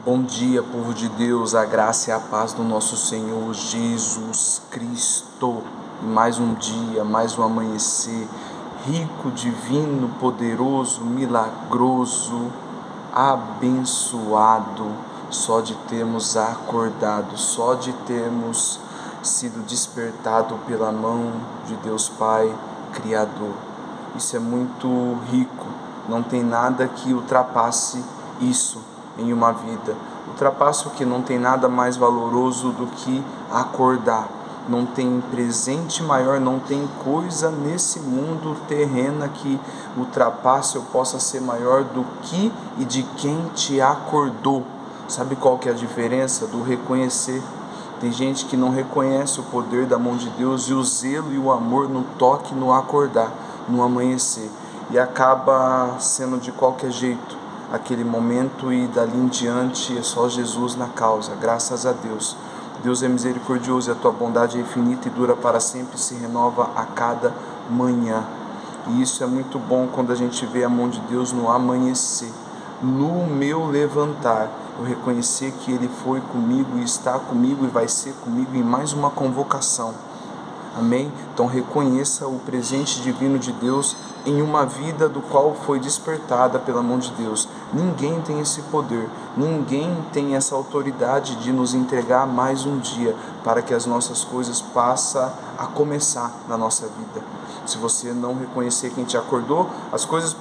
Bom dia, povo de Deus, a graça e a paz do nosso Senhor Jesus Cristo. Mais um dia, mais um amanhecer, rico, divino, poderoso, milagroso, abençoado, só de termos acordado, só de termos sido despertado pela mão de Deus Pai, Criador. Isso é muito rico, não tem nada que ultrapasse isso em uma vida. Ultrapassa o que? Não tem nada mais valoroso do que acordar. Não tem presente maior, não tem coisa nesse mundo terrena que ultrapasse ou possa ser maior do que e de quem te acordou. Sabe qual que é a diferença? Do reconhecer. Tem gente que não reconhece o poder da mão de Deus e o zelo e o amor no toque, no acordar, no amanhecer, e acaba sendo de qualquer jeito aquele momento, e dali em diante é só Jesus na causa. Graças a Deus. Deus é misericordioso e a tua bondade é infinita e dura para sempre, se renova a cada manhã. E isso é muito bom quando a gente vê a mão de Deus no amanhecer. No meu levantar, eu reconhecer que Ele foi comigo e está comigo e vai ser comigo em mais uma convocação. Amém? Então reconheça o presente divino de Deus em uma vida do qual foi despertada pela mão de Deus. Ninguém tem esse poder, ninguém tem essa autoridade de nos entregar mais um dia para que as nossas coisas passem a começar na nossa vida. Se você não reconhecer quem te acordou, as coisas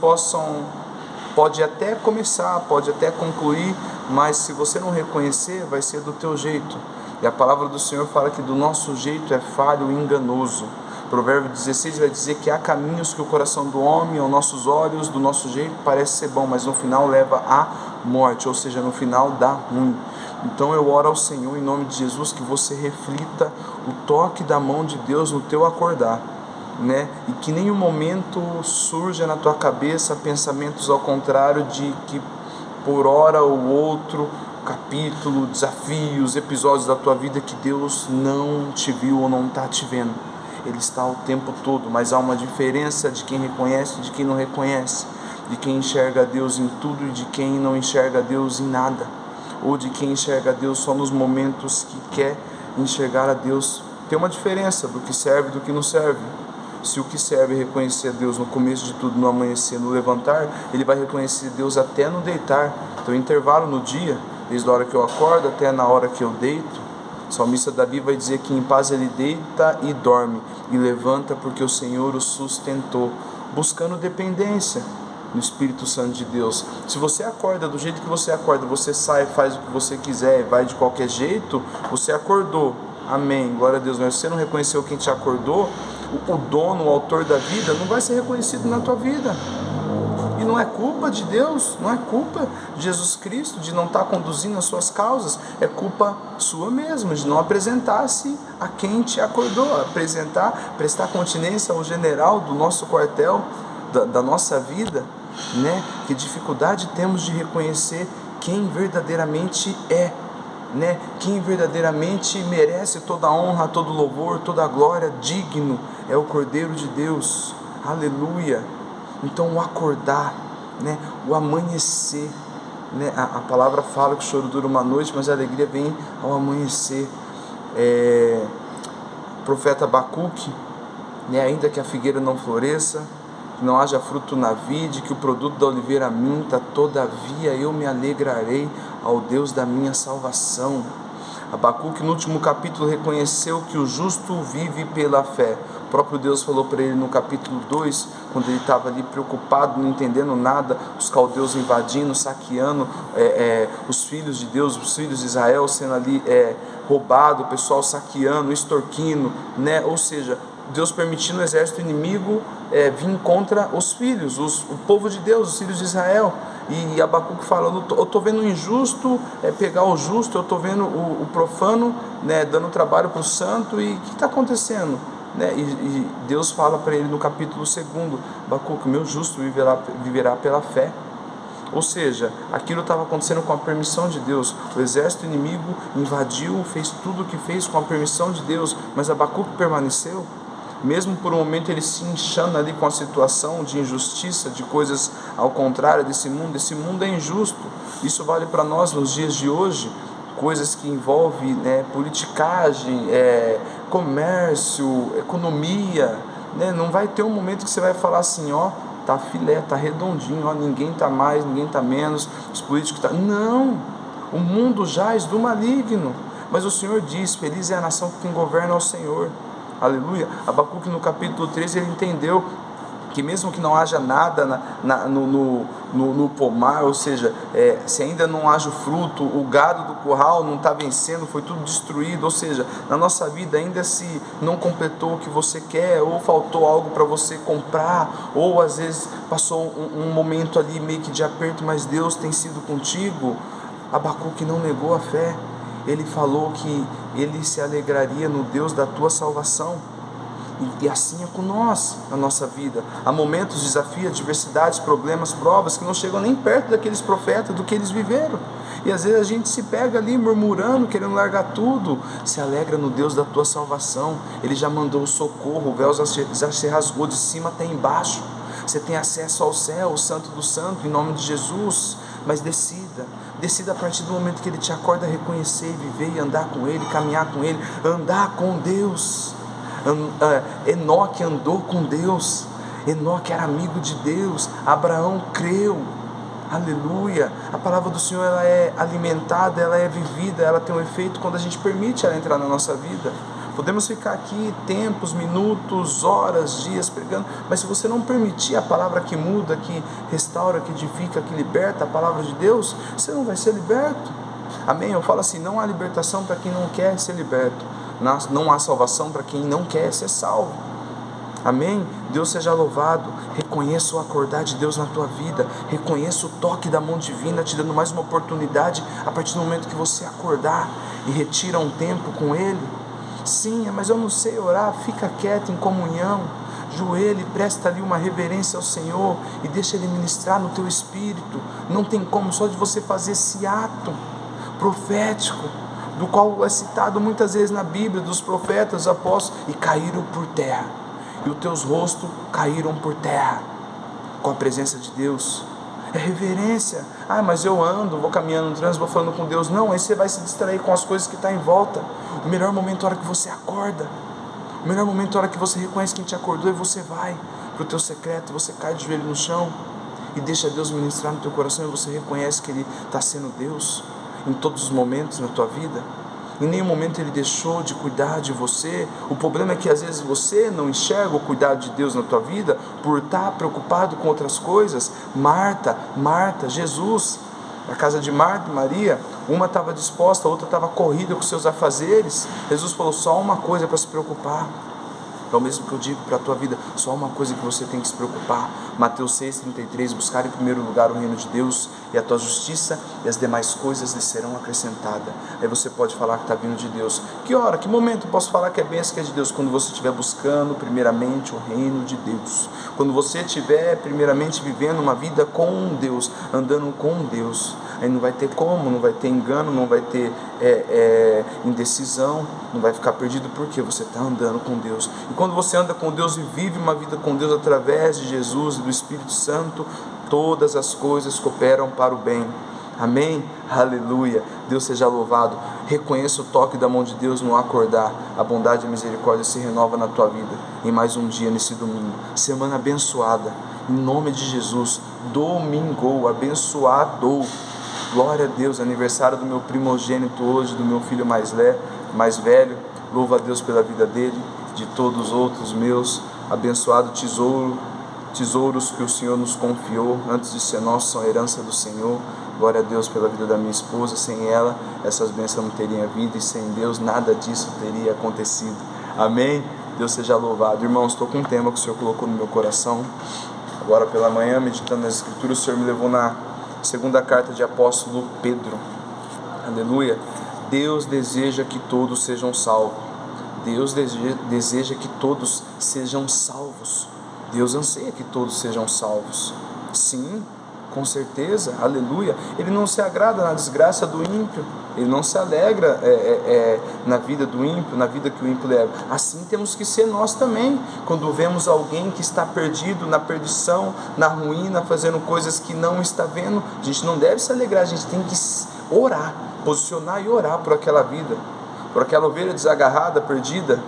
pode até começar, pode até concluir, mas se você não reconhecer, vai ser do teu jeito. E a palavra do Senhor fala que do nosso jeito é falho e enganoso. Provérbio 16 vai dizer que há caminhos que o coração do homem, aos nossos olhos, do nosso jeito, parece ser bom, mas no final leva à morte, ou seja, no final dá ruim. Então eu oro ao Senhor em nome de Jesus que você reflita o toque da mão de Deus no teu acordar, né? E que em nenhum momento surja na tua cabeça pensamentos ao contrário, de que por hora ou outro capítulo, desafios, episódios da tua vida que Deus não te viu ou não está te vendo. Ele está o tempo todo, mas há uma diferença de quem reconhece e de quem não reconhece, de quem enxerga Deus em tudo e de quem não enxerga Deus em nada, ou de quem enxerga Deus só nos momentos que quer enxergar a Deus. Tem uma diferença do que serve e do que não serve. Se o que serve é reconhecer Deus no começo de tudo, no amanhecer, no levantar, ele vai reconhecer Deus até no deitar. Então intervalo no dia, desde a hora que eu acordo até na hora que eu deito. O salmista Davi vai dizer que em paz ele deita e dorme, e levanta porque o Senhor o sustentou, buscando dependência no Espírito Santo de Deus. Se você acorda do jeito que você acorda, você sai, faz o que você quiser, vai de qualquer jeito, você acordou, amém, glória a Deus. Mas se você não reconheceu quem te acordou, o dono, o autor da vida, não vai ser reconhecido na tua vida. E não é culpa de Deus, não é culpa de Jesus Cristo de não estar conduzindo as suas causas, é culpa sua mesmo, de não apresentar-se a quem te acordou, prestar continência ao general do nosso quartel, da nossa vida, né? Que dificuldade temos de reconhecer quem verdadeiramente é, né? Quem verdadeiramente merece toda a honra, todo o louvor, toda a glória, digno é o Cordeiro de Deus, aleluia. Então o acordar, né? O amanhecer, né? A palavra fala que o choro dura uma noite, mas a alegria vem ao amanhecer. O profeta Abacuque, né? Ainda que a figueira não floresça, que não haja fruto na vide, que o produto da oliveira minta, todavia eu me alegrarei ao Deus da minha salvação. Abacuque no último capítulo reconheceu que o justo vive pela fé. O próprio Deus falou para ele no capítulo 2, quando ele estava ali preocupado, não entendendo nada, os caldeus invadindo, saqueando os filhos de Deus, os filhos de Israel sendo ali roubado, o pessoal saqueando, extorquindo, né? Ou seja, Deus permitindo o exército inimigo vir contra os filhos, o povo de Deus, os filhos de Israel. E Abacuque fala, eu estou vendo o injusto pegar o justo, eu estou vendo o profano, né, dando trabalho para o santo, e o que está acontecendo? Né? E Deus fala para ele no capítulo 2, Abacuque, meu justo viverá pela fé. Ou seja, aquilo estava acontecendo com a permissão de Deus. O exército inimigo invadiu, fez tudo o que fez com a permissão de Deus, mas Abacuque permaneceu. mesmo por um momento ele se enxana ali com a situação de injustiça, de coisas ao contrário desse mundo. Esse mundo é injusto. Isso vale para nós nos dias de hoje, coisas que envolvem, politicagem, comércio, economia, não vai ter um momento que você vai falar assim, ó, tá filé, tá redondinho, ó, ninguém tá mais, ninguém tá menos, os políticos tá... Não, o mundo jaz do maligno, mas o Senhor diz, feliz é a nação que quem governa é o Senhor. Aleluia. Abacuque no capítulo 13 ele entendeu que mesmo que não haja nada no pomar, ou seja, se ainda não haja o fruto, o gado do curral não está vencendo, foi tudo destruído, ou seja, na nossa vida ainda se não completou o que você quer, ou faltou algo para você comprar, ou às vezes passou um momento ali meio que de aperto, mas Deus tem sido contigo. Abacuque não negou a fé, ele falou que ele se alegraria no Deus da tua salvação. E assim é com nós, na nossa vida. Há momentos, desafios, adversidades, problemas, provas que não chegam nem perto daqueles profetas, do que eles viveram. E às vezes a gente se pega ali murmurando, querendo largar tudo. Se alegra no Deus da tua salvação. Ele já mandou o socorro, o véu já se rasgou de cima até embaixo. Você tem acesso ao céu, o santo do santo, em nome de Jesus. Mas decida a partir do momento que Ele te acorda a reconhecer, viver e andar com Ele, caminhar com Ele, andar com Deus. Enoque andou com Deus, Enoque era amigo de Deus, Abraão creu, aleluia. A palavra do Senhor ela é alimentada, ela é vivida, ela tem um efeito quando a gente permite ela entrar na nossa vida. Podemos ficar aqui tempos, minutos, horas, dias pregando, mas se você não permitir a palavra que muda, que restaura, que edifica, que liberta, a palavra de Deus, você não vai ser liberto. Amém? Eu falo assim, não há libertação para quem não quer ser liberto. Não há salvação para quem não quer ser salvo. Amém? Deus seja louvado. Reconheça o acordar de Deus na tua vida. Reconheça o toque da mão divina te dando mais uma oportunidade a partir do momento que você acordar e retira um tempo com Ele. Sim, mas eu não sei orar. Fica quieto em comunhão, joelho e presta ali uma reverência ao Senhor e deixa Ele ministrar no teu espírito. Não tem como, só de você fazer esse ato profético, do qual é citado muitas vezes na Bíblia, dos profetas, dos apóstolos, e caíram por terra, e os teus rostos caíram por terra, com a presença de Deus. É reverência. Mas eu ando, vou caminhando no trânsito, vou falando com Deus. Não, aí você vai se distrair com as coisas que estão em volta. O melhor momento é a hora que você acorda, o melhor momento é a hora que você reconhece quem te acordou, e você vai para o teu secreto, você cai de joelho no chão, e deixa Deus ministrar no teu coração, e você reconhece que Ele está sendo Deus, em todos os momentos na tua vida. Em nenhum momento Ele deixou de cuidar de você. O problema é que às vezes você não enxerga o cuidado de Deus na tua vida por estar preocupado com outras coisas. Marta, Jesus, na casa de Marta e Maria, uma estava disposta, a outra estava corrida com seus afazeres. Jesus falou, só uma coisa para se preocupar. É o mesmo que eu digo para a tua vida, só uma coisa que você tem que se preocupar. Mateus 6,33, buscar em primeiro lugar o reino de Deus e a tua justiça, e as demais coisas lhe serão acrescentadas. Aí você pode falar que está vindo de Deus. Que hora, que momento eu posso falar que é bênção, que é de Deus? Quando você estiver buscando primeiramente o reino de Deus. Quando você estiver primeiramente vivendo uma vida com Deus, andando com Deus. Aí não vai ter como, não vai ter engano, não vai ter indecisão, não vai ficar perdido, porque você está andando com Deus. E quando você anda com Deus e vive uma vida com Deus através de Jesus e do Espírito Santo, todas as coisas cooperam para o bem. Amém? Aleluia. Deus seja louvado. Reconheça o toque da mão de Deus no acordar. A bondade e a misericórdia se renova na tua vida em mais um dia nesse domingo. Semana abençoada, em nome de Jesus. Domingo abençoado. Glória a Deus. Aniversário do meu primogênito hoje, do meu filho mais velho. Louva a Deus pela vida dele, de todos os outros meus. Abençoado tesouros que o Senhor nos confiou, antes de ser nosso, são a herança do Senhor. Glória a Deus pela vida da minha esposa. Sem ela, essas bênçãos não teriam havido, e sem Deus nada disso teria acontecido. Amém? Deus seja louvado. Irmãos, estou com um tema que o Senhor colocou no meu coração. Agora pela manhã, meditando nas Escrituras, o Senhor me levou na segunda carta de apóstolo Pedro. Aleluia. Deus deseja que todos sejam salvos. Deus deseja que todos sejam salvos. Deus anseia que todos sejam salvos. Sim, com certeza, aleluia. Ele não se agrada na desgraça do ímpio, ele não se alegra na vida do ímpio, na vida que o ímpio leva. Assim temos que ser nós também, quando vemos alguém que está perdido, na perdição, na ruína, fazendo coisas que não está vendo, a gente não deve se alegrar, a gente tem que orar, posicionar e orar por aquela vida, por aquela ovelha desagarrada, perdida.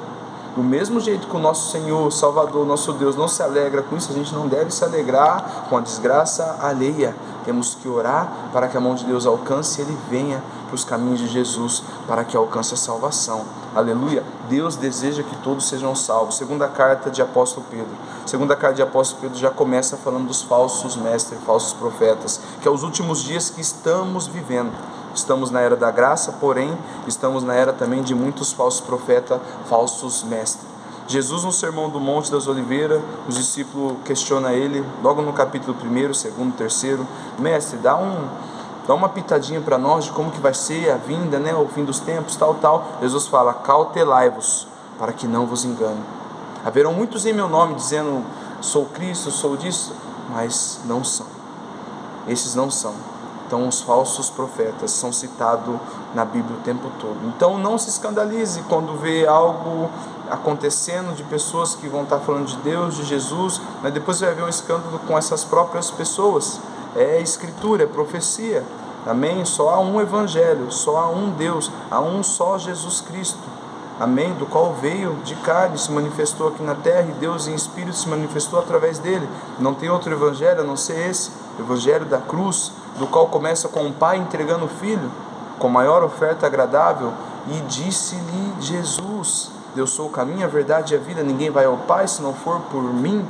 Do mesmo jeito que o nosso Senhor, Salvador, nosso Deus não se alegra com isso, a gente não deve se alegrar com a desgraça alheia. Temos que orar para que a mão de Deus alcance e Ele venha para os caminhos de Jesus, para que alcance a salvação. Aleluia. Deus deseja que todos sejam salvos. Segunda carta de apóstolo Pedro. Segunda carta de apóstolo Pedro já começa falando dos falsos mestres, falsos profetas, que é os últimos dias que estamos vivendo. Estamos na era da graça, porém, estamos na era também de muitos falsos profetas, falsos mestres. Jesus, no Sermão do Monte das Oliveiras, os discípulos questionam ele, logo no capítulo 1, 2, 3, mestre, dá uma pitadinha para nós de como que vai ser a vinda, né, o fim dos tempos, tal. Jesus fala, cautelai-vos, para que não vos engane. Haverão muitos em meu nome, dizendo, sou Cristo, sou disso, mas não são. Esses não são. Então os falsos profetas são citados na Bíblia o tempo todo. Então não se escandalize quando vê algo acontecendo de pessoas que vão estar falando de Deus, de Jesus, mas depois você vai ver um escândalo com essas próprias pessoas. É escritura, é profecia. Amém? Só há um evangelho, só há um Deus, há um só Jesus Cristo. Amém? Do qual veio de carne, se manifestou aqui na terra, e Deus em espírito se manifestou através dele. Não tem outro evangelho a não ser esse, o evangelho da cruz, do qual começa com o pai entregando o filho, com maior oferta agradável, e disse-lhe Jesus, eu sou o caminho, a verdade e a vida, ninguém vai ao Pai se não for por mim.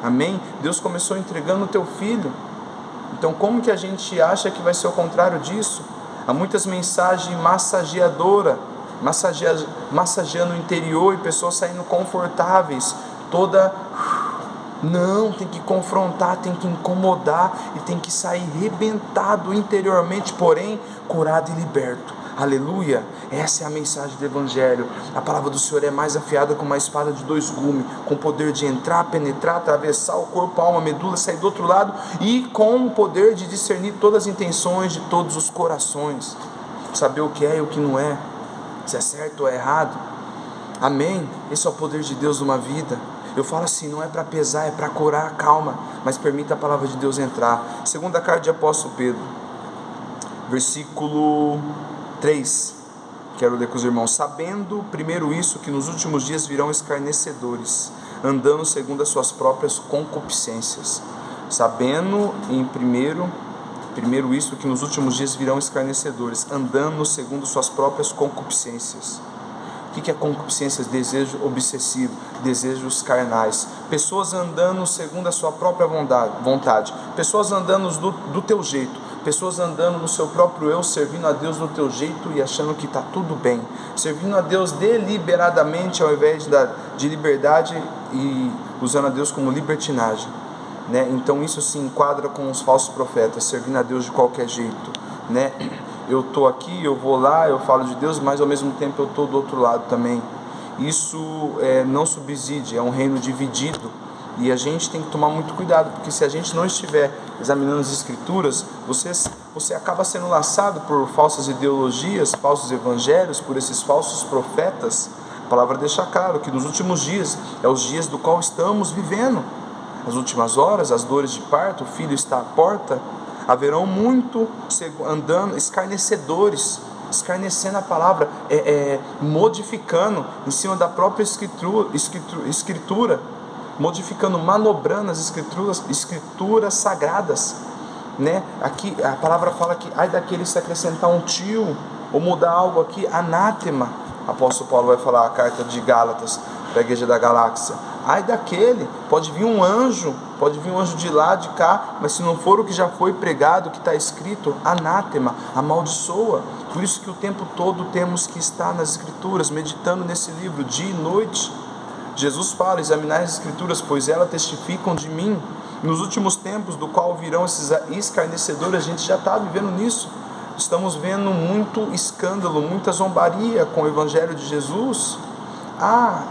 Amém? Deus começou entregando o teu filho. Então como que a gente acha que vai ser o contrário disso? Há muitas mensagens massageadoras, massageando o interior, e pessoas saindo confortáveis, não, tem que confrontar, tem que incomodar, e tem que sair rebentado interiormente, porém curado e liberto. Aleluia, essa é a mensagem do Evangelho. A palavra do Senhor é mais afiada que uma espada de 2 gumes, com poder de entrar, penetrar, atravessar o corpo, a alma, a medula, sair do outro lado, e com o poder de discernir todas as intenções de todos os corações, saber o que é e o que não é, se é certo ou é errado. Amém? Esse é o poder de Deus numa vida. Eu falo assim, não é para pesar, é para curar, calma, mas permita a palavra de Deus entrar. Segunda carta de apóstolo Pedro, versículo 3, quero ler com os irmãos. Sabendo primeiro isso, que nos últimos dias virão escarnecedores, andando segundo as suas próprias concupiscências. Sabendo em primeiro isso, que nos últimos dias virão escarnecedores, andando segundo suas próprias concupiscências. O que é concupiscências? Desejo obsessivo, desejos carnais. Pessoas andando segundo a sua própria vontade. Pessoas andando do teu jeito. Pessoas andando no seu próprio eu, servindo a Deus do teu jeito e achando que está tudo bem. Servindo a Deus deliberadamente ao invés de liberdade, e usando a Deus como libertinagem. Né? Então isso se enquadra com os falsos profetas, servindo a Deus de qualquer jeito. Né? Eu estou aqui, eu vou lá, eu falo de Deus, mas ao mesmo tempo eu estou do outro lado também. Isso não subside, é um reino dividido, e a gente tem que tomar muito cuidado, porque se a gente não estiver examinando as Escrituras, você acaba sendo laçado por falsas ideologias, falsos evangelhos, por esses falsos profetas. A palavra deixa claro que nos últimos dias, é os dias do qual estamos vivendo, as últimas horas, as dores de parto, o filho está à porta. Haverão muito andando, escarnecedores, escarnecendo a palavra, modificando em cima da própria escritura, modificando, manobrando as escrituras sagradas. Né? Aqui a palavra fala que ai daquele se acrescentar um tio, ou mudar algo aqui, anátema. Apóstolo Paulo vai falar a carta de Gálatas, para a igreja da galáxia. Ai daquele, pode vir um anjo de lá, de cá, mas se não for o que já foi pregado, o que está escrito, anátema, amaldiçoa. Por isso que o tempo todo temos que estar nas Escrituras, meditando nesse livro, dia e noite. Jesus fala, examinar as Escrituras, pois elas testificam de mim. Nos últimos tempos, do qual virão esses escarnecedores, a gente já está vivendo nisso. Estamos vendo muito escândalo, muita zombaria com o Evangelho de Jesus.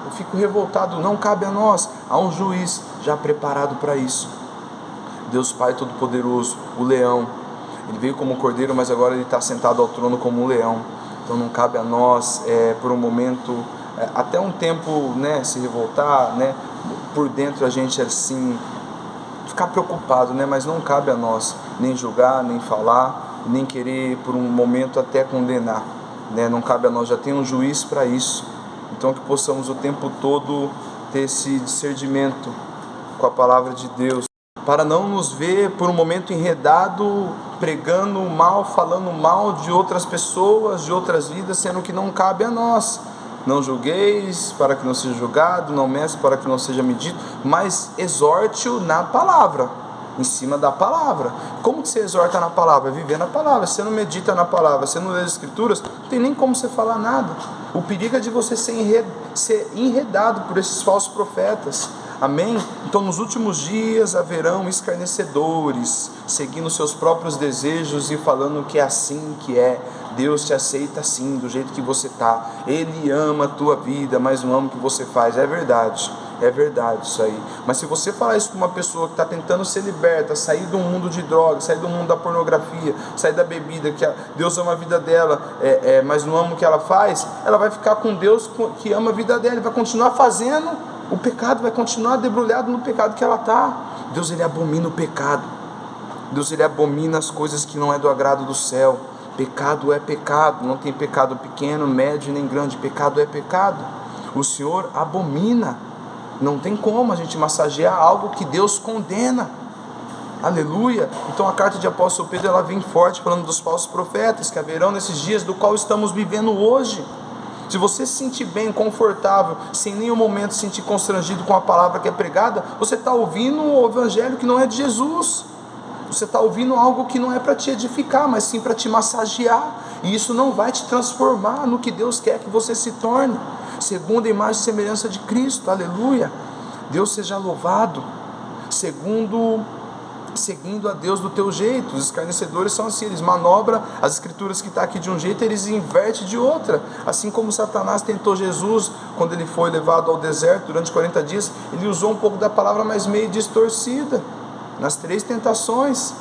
Eu fico revoltado, não cabe a nós. Há um juiz já preparado para isso. Deus Pai Todo-Poderoso, o leão. Ele veio como cordeiro, mas agora ele está sentado ao trono como um leão. Então não cabe a nós, por um momento, até um tempo, né, se revoltar, né, por dentro a gente assim, ficar preocupado, né, mas não cabe a nós nem julgar, nem falar, nem querer por um momento até condenar, né, não cabe a nós, já tem um juiz para isso. Então que possamos o tempo todo ter esse discernimento com a palavra de Deus, para não nos ver por um momento enredado, pregando mal, falando mal de outras pessoas, de outras vidas, sendo que não cabe a nós. Não julgueis para que não seja julgado, não meça para que não seja medido, mas exorte-o na palavra, em cima da palavra. Como que você exorta na palavra? Viver na palavra. Você não medita na palavra, você não lê as escrituras, não tem nem como você falar nada. O perigo é de você ser enredado por esses falsos profetas. Amém? Então nos últimos dias haverão escarnecedores, seguindo seus próprios desejos e falando que é assim que é. Deus te aceita assim, do jeito que você está. Ele ama a tua vida, mas não ama o que você faz. É verdade isso aí. Mas se você falar isso com uma pessoa que está tentando ser liberta, sair do mundo de drogas, sair do mundo da pornografia, sair da bebida, que Deus ama a vida dela, mas não ama o que ela faz, ela vai ficar com Deus que ama a vida dela, e vai continuar fazendo o pecado, vai continuar debrulhado no pecado que ela está. Deus, ele abomina o pecado. Deus, ele abomina as coisas que não é do agrado do céu. Pecado é pecado, não tem pecado pequeno, médio nem grande, pecado é pecado. O Senhor abomina. Não tem como a gente massagear algo que Deus condena. Aleluia. Então a carta de apóstolo Pedro, ela vem forte falando dos falsos profetas que haverão nesses dias do qual estamos vivendo hoje. Se você se sentir bem, confortável, sem nenhum momento se sentir constrangido com a palavra que é pregada, você está ouvindo o evangelho que não é de Jesus. Você está ouvindo algo que não é para te edificar, mas sim para te massagear. E isso não vai te transformar no que Deus quer que você se torne, segundo a imagem e semelhança de Cristo. Aleluia. Deus seja louvado. Seguindo a Deus do teu jeito. Os escarnecedores são assim, eles manobram as escrituras que está aqui de um jeito, eles invertem de outra. Assim como Satanás tentou Jesus quando ele foi levado ao deserto durante 40 dias, ele usou um pouco da palavra, mas meio distorcida, nas 3 tentações.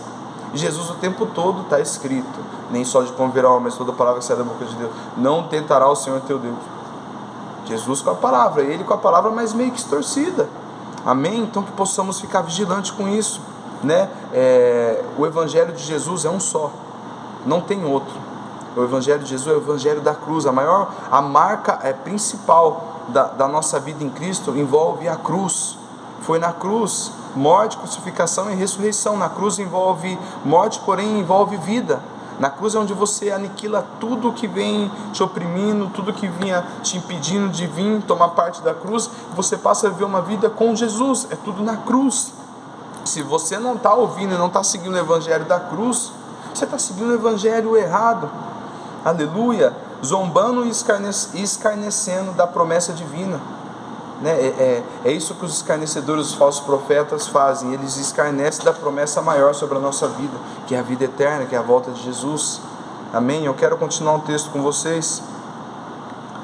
E Jesus o tempo todo está escrito, nem só de pão viverá o homem, mas toda palavra que sai da boca de Deus. Não tentará o Senhor teu Deus. Jesus com a palavra, ele com a palavra, mas meio que distorcida. Amém? Então que possamos ficar vigilantes com isso, né? O evangelho de Jesus é um só, não tem outro. O evangelho de Jesus é o evangelho da cruz. A marca principal da nossa vida em Cristo envolve a cruz. Foi na cruz, morte, crucificação e ressurreição. Na cruz envolve morte, porém envolve vida. Na cruz é onde você aniquila tudo que vem te oprimindo, tudo que vinha te impedindo de vir tomar parte da cruz, e você passa a viver uma vida com Jesus. É tudo na cruz. Se você não está ouvindo e não está seguindo o evangelho da cruz, você está seguindo o evangelho errado. Aleluia. Zombando e escarnecendo da promessa divina, né? É isso que os escarnecedores, os falsos profetas fazem. Eles escarnecem da promessa maior sobre a nossa vida, que é a vida eterna, que é a volta de Jesus. Amém? Eu quero continuar um texto com vocês.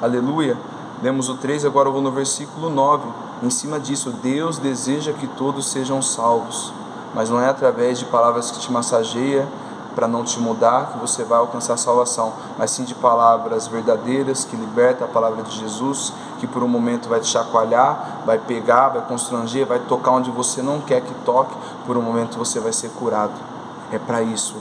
Aleluia. Lemos o 3, agora eu vou no versículo 9. Em cima disso, Deus deseja que todos sejam salvos, mas não é através de palavras que te massageia para não te mudar que você vai alcançar a salvação, mas sim de palavras verdadeiras que libertam, a palavra de Jesus, que por um momento vai te chacoalhar, vai pegar, vai constranger, vai tocar onde você não quer que toque, por um momento você vai ser curado. É para isso.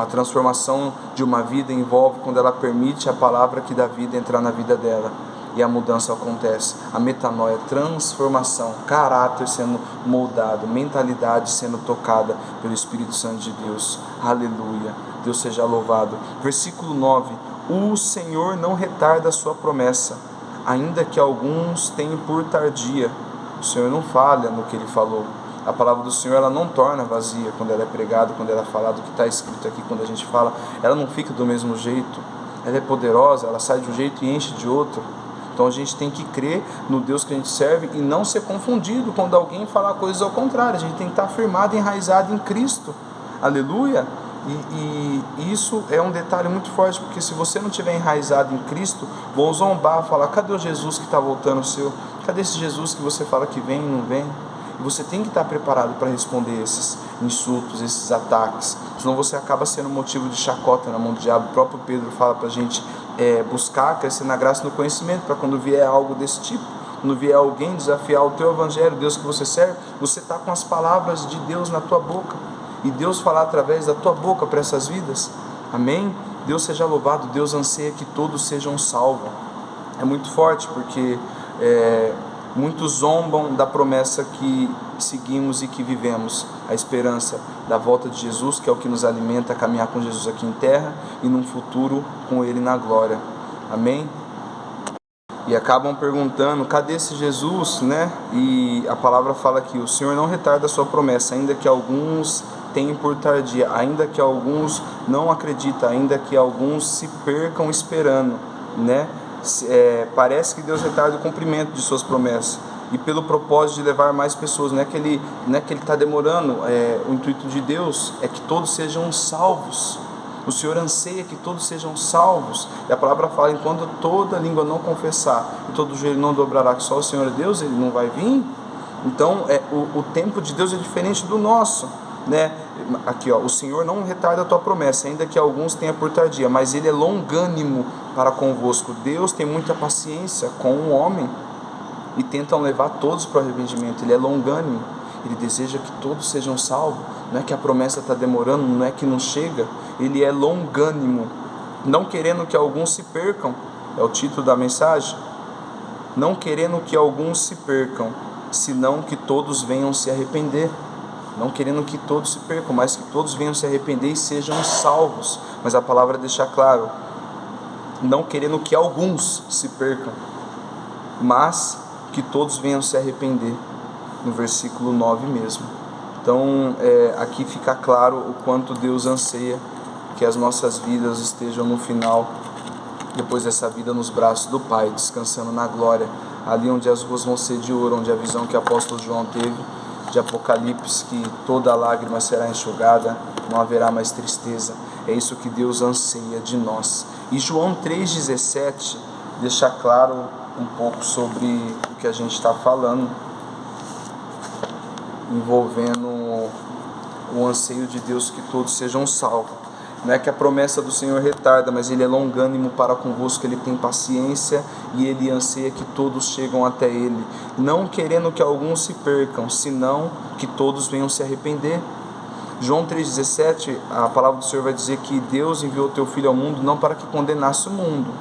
A transformação de uma vida envolve quando ela permite a palavra que dá vida entrar na vida dela. E a mudança acontece, a metanoia, transformação, caráter sendo moldado, mentalidade sendo tocada pelo Espírito Santo de Deus. Aleluia, Deus seja louvado. Versículo 9, o Senhor não retarda a sua promessa, ainda que alguns tenham por tardia. O Senhor não falha no que Ele falou. A palavra do Senhor, ela não torna vazia quando ela é pregada, quando ela é falada. O que está escrito aqui, quando a gente fala, ela não fica do mesmo jeito. Ela é poderosa, ela sai de um jeito e enche de outro. Então a gente tem que crer no Deus que a gente serve e não ser confundido quando alguém falar coisas ao contrário. A gente tem que estar firmado, enraizado em Cristo. Aleluia. E isso é um detalhe muito forte, porque se você não estiver enraizado em Cristo, vão zombar, falar, cadê o Jesus que está voltando o seu? Cadê esse Jesus que você fala que vem e não vem? E você tem que estar preparado para responder esses insultos, esses ataques, senão você acaba sendo motivo de chacota na mão do diabo. O próprio Pedro fala para a gente buscar crescer na graça e no conhecimento, para quando vier algo desse tipo, quando vier alguém desafiar o teu evangelho, Deus que você serve, você está com as palavras de Deus na tua boca, e Deus falar através da tua boca para essas vidas. Amém? Deus seja louvado. Deus anseia que todos sejam salvos. É muito forte, porque muitos zombam da promessa que seguimos e que vivemos, a esperança da volta de Jesus, que é o que nos alimenta a caminhar com Jesus aqui em terra e num futuro com Ele na glória. Amém? E acabam perguntando, cadê esse Jesus, né? E a palavra fala que o Senhor não retarda a sua promessa, ainda que alguns tenham por tardia, ainda que alguns não acreditam, ainda que alguns se percam esperando, né? Parece que Deus retarda o cumprimento de suas promessas, e pelo propósito de levar mais pessoas. Não é que Ele está demorando. O intuito de Deus é que todos sejam salvos. O Senhor anseia que todos sejam salvos, e a palavra fala, enquanto toda língua não confessar e todo joelho não dobrará que só o Senhor é Deus, Ele não vai vir. Então o tempo de Deus é diferente do nosso, né? Aqui, ó, o Senhor não retarda a tua promessa, ainda que alguns tenham por tardia, mas Ele é longânimo para convosco. Deus tem muita paciência com o homem e tentam levar todos para o arrependimento. Ele é longânimo, Ele deseja que todos sejam salvos. Não é que a promessa está demorando, não é que não chega. Ele é longânimo, não querendo que alguns se percam, é o título da mensagem. Não querendo que alguns se percam, senão que todos venham se arrepender. Não querendo que todos se percam, mas que todos venham se arrepender e sejam salvos. Mas a palavra deixa claro, não querendo que alguns se percam, mas que todos venham se arrepender, no versículo 9 mesmo. Então aqui fica claro o quanto Deus anseia que as nossas vidas estejam no final, depois dessa vida, nos braços do Pai, descansando na glória, ali onde as ruas vão ser de ouro, onde a visão que o apóstolo João teve de Apocalipse, que toda lágrima será enxugada, não haverá mais tristeza. É isso que Deus anseia de nós. E João 3,17 deixa claro um pouco sobre o que a gente está falando, envolvendo o anseio de Deus que todos sejam salvos. Não é que a promessa do Senhor retarda, mas Ele é longânimo para convosco, Ele tem paciência e Ele anseia que todos chegam até Ele, não querendo que alguns se percam, senão que todos venham se arrepender. João 3,17, a palavra do Senhor vai dizer que Deus enviou o teu Filho ao mundo não para que condenasse o mundo,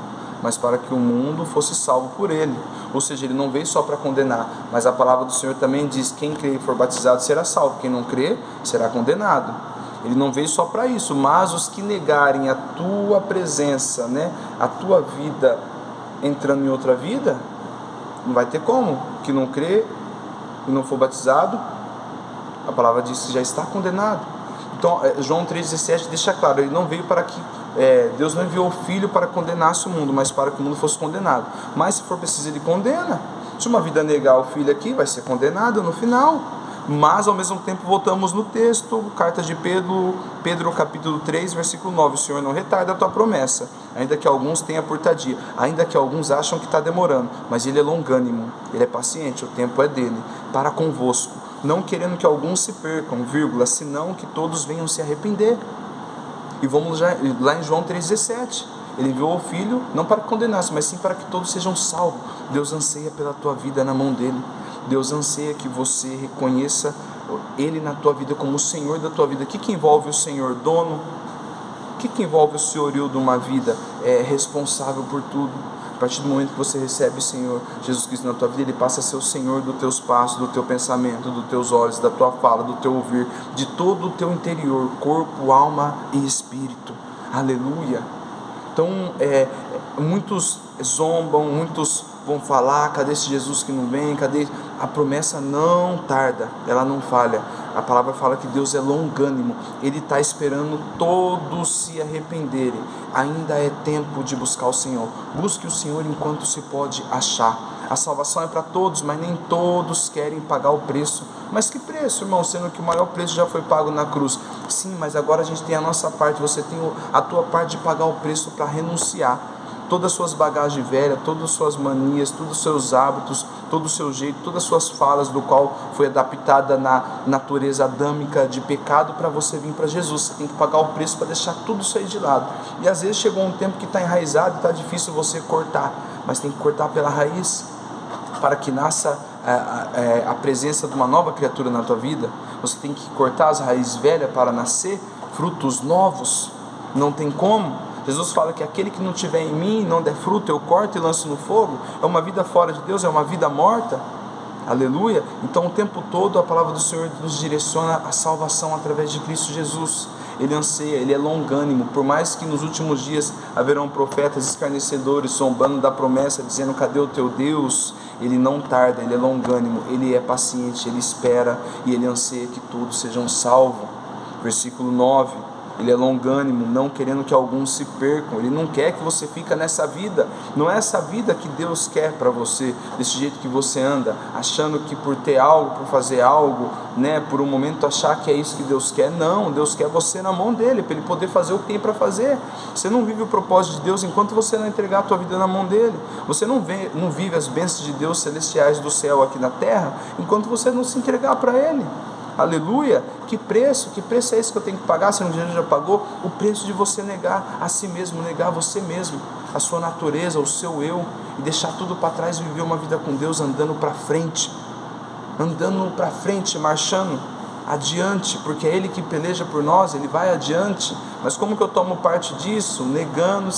mas para que o mundo fosse salvo por Ele. Ou seja, Ele não veio só para condenar, mas a palavra do Senhor também diz, quem crê e for batizado será salvo, quem não crê será condenado. Ele não veio só para isso, mas os que negarem a tua presença, né, a tua vida entrando em outra vida, não vai ter como. Que não crê e não for batizado, a palavra diz que já está condenado. Então João 3,17 deixa claro, Ele não veio para que Deus não enviou o Filho para condenasse o mundo, mas para que o mundo fosse condenado. Mas se for preciso, Ele condena. Se uma vida negar o Filho aqui, vai ser condenado no final. Mas ao mesmo tempo voltamos no texto, carta de Pedro capítulo 3, versículo 9, o Senhor não retarda a tua promessa, ainda que alguns tenham por tardia, ainda que alguns acham que está demorando, mas Ele é longânimo, Ele é paciente, o tempo é dEle, para convosco, não querendo que alguns se percam, senão que todos venham se arrepender. E vamos lá em João 3,17, Ele enviou o Filho não para condenar, mas sim para que todos sejam salvos. Deus anseia pela tua vida na mão dEle. Deus anseia que você reconheça Ele na tua vida como o Senhor da tua vida. O que envolve o Senhor? Dono. O que envolve o senhorio de uma vida? É responsável por tudo. A partir do momento que você recebe o Senhor Jesus Cristo na tua vida, Ele passa a ser o Senhor dos teus passos, do teu pensamento, dos teus olhos, da tua fala, do teu ouvir, de todo o teu interior, corpo, alma e espírito. Aleluia. Então muitos zombam, muitos vão falar, cadê esse Jesus que não vem, cadê? A promessa não tarda, ela não falha. A palavra fala que Deus é longânimo, Ele está esperando todos se arrependerem. Ainda é tempo de buscar o Senhor. Busque o Senhor enquanto se pode achar. A salvação é para todos, mas nem todos querem pagar o preço. Mas que preço, irmão? Sendo que o maior preço já foi pago na cruz. Sim, mas agora a gente tem a nossa parte, você tem a tua parte de pagar o preço para renunciar. todas as suas bagagens velhas, todas as suas manias, todos os seus hábitos, todo o seu jeito, todas as suas falas, do qual foi adaptada na natureza adâmica de pecado, para você vir para Jesus. Você tem que pagar o preço para deixar tudo isso aí de lado. E às vezes chegou um tempo que está enraizado e está difícil você cortar, mas tem que cortar pela raiz, para que nasça a presença de uma nova criatura na tua vida. Você tem que cortar as raízes velhas para nascer frutos novos. Não tem como. Jesus fala que aquele que não tiver em mim, não der fruto, eu corto e lanço no fogo. É uma vida fora de Deus, é uma vida morta. Aleluia. Então o tempo todo a palavra do Senhor nos direciona à salvação através de Cristo Jesus. Ele anseia, ele é longânimo. Por mais que nos últimos dias haverão profetas escarnecedores zombando da promessa, dizendo: cadê o teu Deus? Ele não tarda, ele é longânimo, ele é paciente, ele espera e ele anseia que todos sejam salvos. Versículo 9: ele é longânimo, não querendo que alguns se percam. Ele não quer que você fique nessa vida. Não é essa vida que Deus quer para você, desse jeito que você anda, achando que por ter algo, por fazer algo, por um momento achar que é isso que Deus quer. Não, Deus quer você na mão dele, para ele poder fazer o que tem para fazer. Você não vive o propósito de Deus enquanto você não entregar a tua vida na mão dele. Você não vive as bênçãos de Deus celestiais do céu aqui na terra, enquanto você não se entregar para ele. Aleluia. Que preço é esse que eu tenho que pagar, se Jesus já pagou? O preço de você negar a si mesmo, negar você mesmo, a sua natureza, o seu eu, e deixar tudo para trás e viver uma vida com Deus, andando para frente, marchando adiante, porque é Ele que peleja por nós. Ele vai adiante. Mas como que eu tomo parte disso? Negando-se